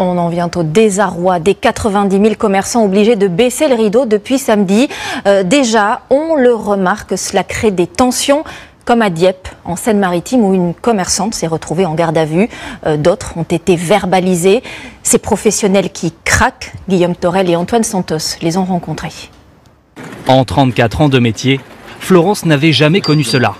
On en vient au désarroi des 90 000 commerçants obligés de baisser le rideau depuis samedi. Déjà, on le remarque, cela crée des tensions, comme à Dieppe, en Seine-Maritime, où une commerçante s'est retrouvée en garde à vue. D'autres ont été verbalisés. Ces professionnels qui craquent, Guillaume Torel et Antoine Santos les ont rencontrés. En 34 ans de métier, Florence n'avait jamais connu cela.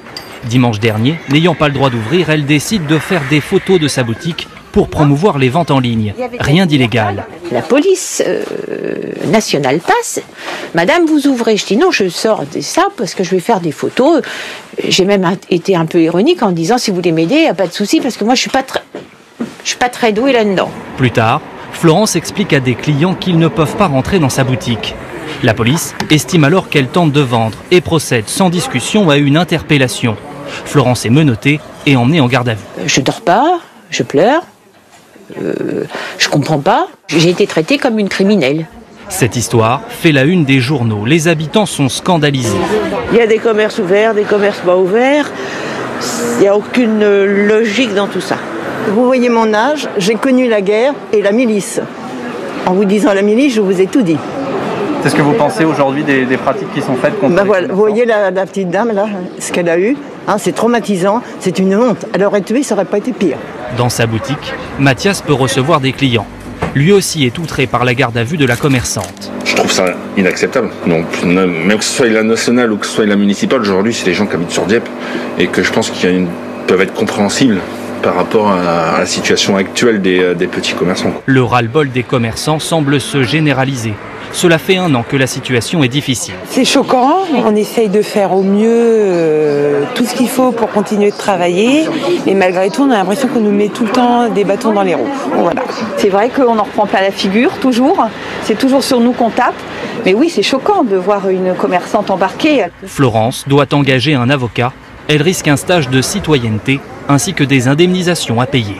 Dimanche dernier, n'ayant pas le droit d'ouvrir, elle décide de faire des photos de sa boutique pour promouvoir les ventes en ligne. Rien d'illégal. La police nationale passe. Madame, vous ouvrez. Je dis non, je sors de ça parce que je vais faire des photos. J'ai même été un peu ironique en disant si vous voulez m'aider, il n'y a pas de souci parce que moi je suis pas très douée là-dedans. Plus tard, Florence explique à des clients qu'ils ne peuvent pas rentrer dans sa boutique. La police estime alors qu'elle tente de vendre et procède sans discussion à une interpellation. Florence est menottée et emmenée en garde à vue. Je dors pas, je pleure. Je comprends pas. J'ai été traitée comme une criminelle. Cette histoire fait la une des journaux. Les habitants sont scandalisés. Il y a des commerces ouverts, des commerces pas ouverts. Il n'y a aucune logique dans tout ça. Vous voyez mon âge, j'ai connu la guerre et la milice. En vous disant la milice, je vous ai tout dit. C'est ce que vous pensez aujourd'hui des pratiques qui sont faites contre les voilà, vous voyez la petite dame là, ce qu'elle a eu. C'est traumatisant, c'est une honte. Elle aurait tué, ça n'aurait pas été pire. Dans sa boutique, Mathias peut recevoir des clients. Lui aussi est outré par la garde à vue de la commerçante. Je trouve ça inacceptable. Donc, même que ce soit la nationale ou que ce soit la municipale, aujourd'hui, c'est des gens qui habitent sur Dieppe et que je pense qu'ils peuvent être compréhensibles par rapport à la situation actuelle des petits commerçants. Le ras-le-bol des commerçants semble se généraliser. Cela fait 1 an que la situation est difficile. C'est choquant, on essaye de faire au mieux tout ce qu'il faut pour continuer de travailler, mais malgré tout on a l'impression qu'on nous met tout le temps des bâtons dans les roues. Voilà. C'est vrai qu'on en reprend plein la figure, toujours, c'est toujours sur nous qu'on tape, mais oui c'est choquant de voir une commerçante embarquée. Florence doit engager un avocat, elle risque un stage de citoyenneté ainsi que des indemnisations à payer.